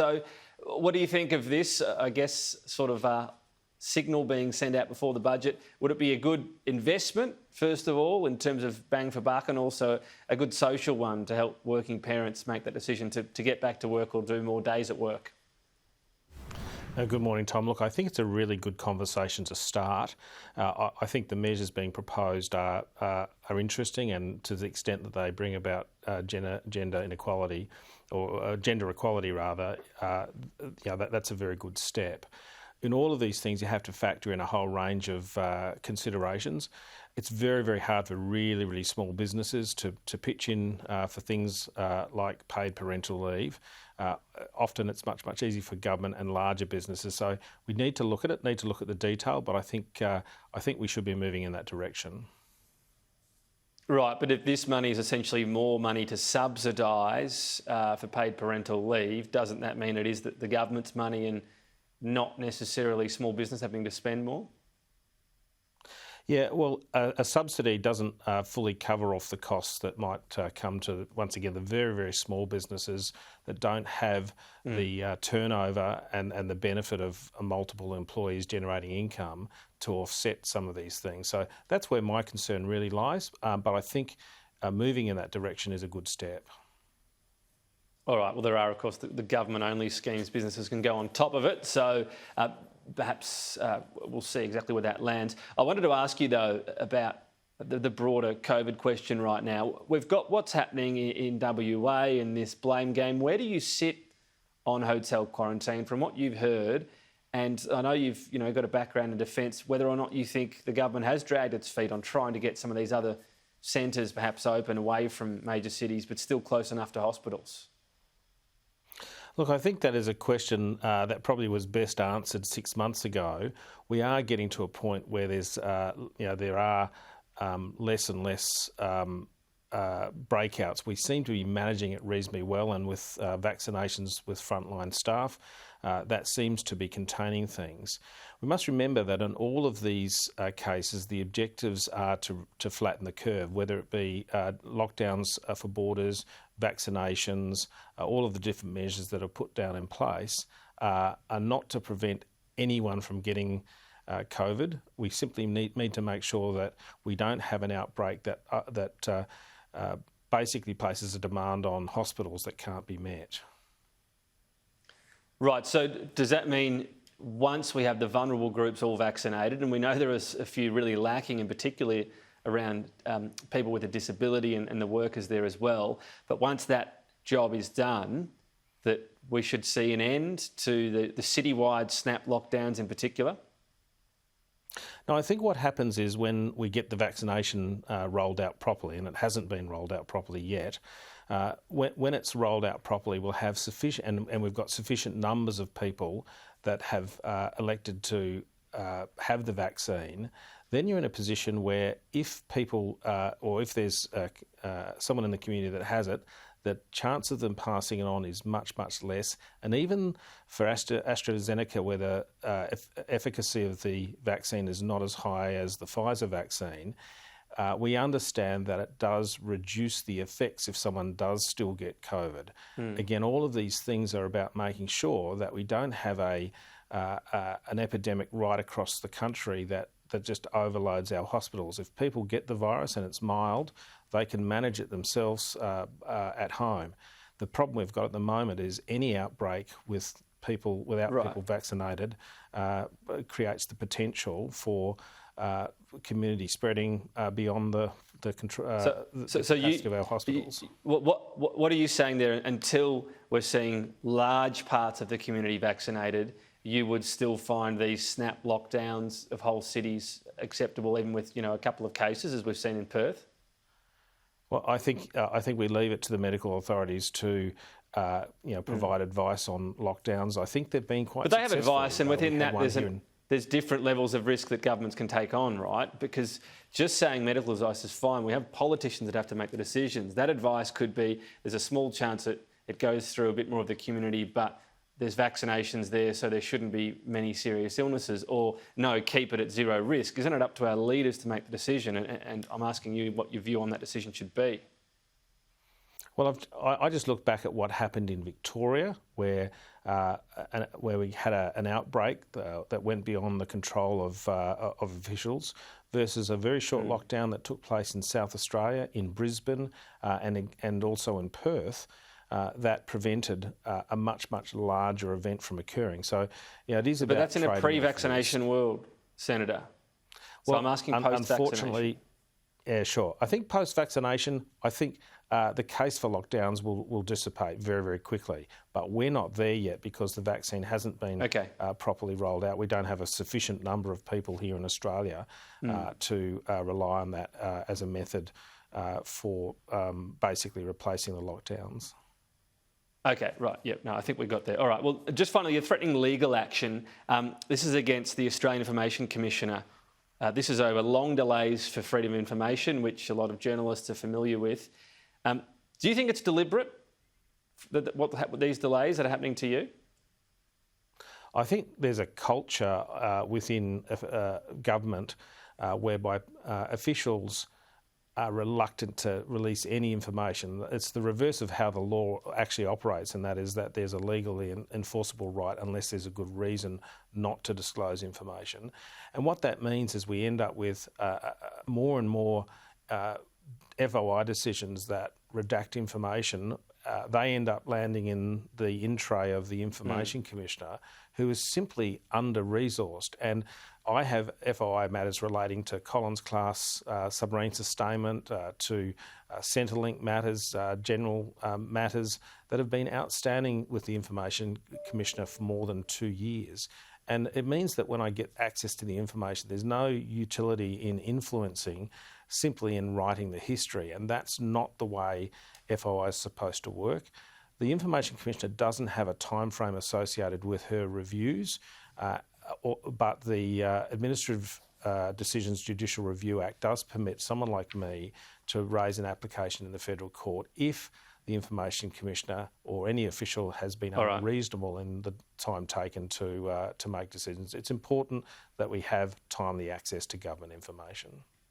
So what do you think of this, I guess, sort of signal being sent out before the budget? Would it be a good investment, first of all, in terms of bang for buck, and also a good social one to help working parents make that decision to get back to work or do more days at work? Good morning, Tom. Look, I think it's a really good conversation to start. I think the measures being proposed are interesting, and to the extent that they bring about gender inequality, or gender equality rather, that's a very good step. In all of these things, you have to factor in a whole range of considerations. It's very, very hard for really, really small businesses to pitch in for things like paid parental leave. Often it's much, much easier for government and larger businesses. So we need to look at it, need to look at the detail, but I think we should be moving in that direction. Right, but if this money is essentially more money to subsidise for paid parental leave, doesn't that mean it is the government's money and not necessarily small business having to spend more? Yeah, well, a subsidy doesn't fully cover off the costs that might come to, once again, the very, very small businesses that don't have the turnover and the benefit of multiple employees generating income to offset some of these things. So that's where my concern really lies, but I think moving in that direction is a good step. All right, well, there are, of course, the government-only schemes businesses can go on top of it, so perhaps we'll see exactly where that lands. I wanted to ask you, though, about the broader COVID question right now. We've got what's happening in WA in this blame game. Where do you sit on hotel quarantine from what you've heard? And I know you've got a background in defence, whether or not you think the government has dragged its feet on trying to get some of these other centres perhaps open away from major cities but still close enough to hospitals. Look, I think that is a question that probably was best answered 6 months ago. We are getting to a point where there are less and less breakouts. We seem to be managing it reasonably well, and with vaccinations with frontline staff, that seems to be containing things. We must remember that in all of these cases, the objectives are to flatten the curve, whether it be lockdowns for borders, vaccinations, all of the different measures that are put down in place are not to prevent anyone from getting COVID. We simply need to make sure that we don't have an outbreak that basically places a demand on hospitals that can't be met. Right, so does that mean once we have the vulnerable groups all vaccinated, and we know there is a few really lacking, in particular around people with a disability and the workers there as well, but once that job is done, that we should see an end to the citywide snap lockdowns in particular? No, I think what happens is when we get the vaccination rolled out properly, and it hasn't been rolled out properly yet, when it's rolled out properly, we'll have sufficient, and we've got sufficient numbers of people that have elected to have the vaccine. Then you're in a position where if people, or if there's someone in the community that has it, the chance of them passing it on is much, much less. And even for AstraZeneca, where the efficacy of the vaccine is not as high as the Pfizer vaccine, we understand that it does reduce the effects if someone does still get COVID. Again, all of these things are about making sure that we don't have an epidemic right across the country that just overloads our hospitals. If people get the virus and it's mild, they can manage it themselves at home. The problem we've got at the moment is any outbreak with people without people vaccinated creates the potential for community spreading beyond the capacity of our hospitals. What are you saying there? Until we're seeing large parts of the community vaccinated, you would still find these snap lockdowns of whole cities acceptable, even with a couple of cases, as we've seen in Perth? Well, I think we leave it to the medical authorities to provide advice on lockdowns. I think they've been quite. But they have advice, and within that, there's different levels of risk that governments can take on, right? Because just saying medical advice is fine. We have politicians that have to make the decisions. That advice could be there's a small chance that it goes through a bit more of the community, but there's vaccinations there, so there shouldn't be many serious illnesses, or no, keep it at zero risk. Isn't it up to our leaders to make the decision? And I'm asking you what your view on that decision should be. Well, I just look back at what happened in Victoria, where where we had an outbreak that went beyond the control of officials, versus a very short lockdown that took place in South Australia, in Brisbane, and also in Perth, that prevented a much, much larger event from occurring. So, it is about. But that's in a pre-vaccination world, Senator. So I'm asking post-vaccination. Unfortunately, yeah, sure. I think post-vaccination, the case for lockdowns will dissipate very, very quickly. But we're not there yet because the vaccine hasn't been properly rolled out. We don't have a sufficient number of people here in Australia to rely on that as a method for basically replacing the lockdowns. Okay, right, yep, no, I think we got there. All right, well, just finally, you're threatening legal action. This is against the Australian Information Commissioner. This is over long delays for freedom of information, which a lot of journalists are familiar with. Do you think it's deliberate, these delays that are happening to you? I think there's a culture within government whereby officials are reluctant to release any information. It's the reverse of how the law actually operates, and that is that there's a legally enforceable right unless there's a good reason not to disclose information. And what that means is we end up with more and more FOI decisions that redact information. They end up landing in the in tray of the Information Commissioner, who is simply under-resourced. And I have FOI matters relating to Collins class submarine sustainment, to Centrelink matters, general matters that have been outstanding with the Information Commissioner for more than 2 years. And it means that when I get access to the information, there's no utility in influencing, simply in writing the history. And that's not the way FOI is supposed to work. The Information Commissioner doesn't have a time frame associated with her reviews, but the Administrative Decisions Judicial Review Act does permit someone like me to raise an application in the federal court if the Information Commissioner or any official has been unreasonable in the time taken to make decisions. It's important that we have timely access to government information.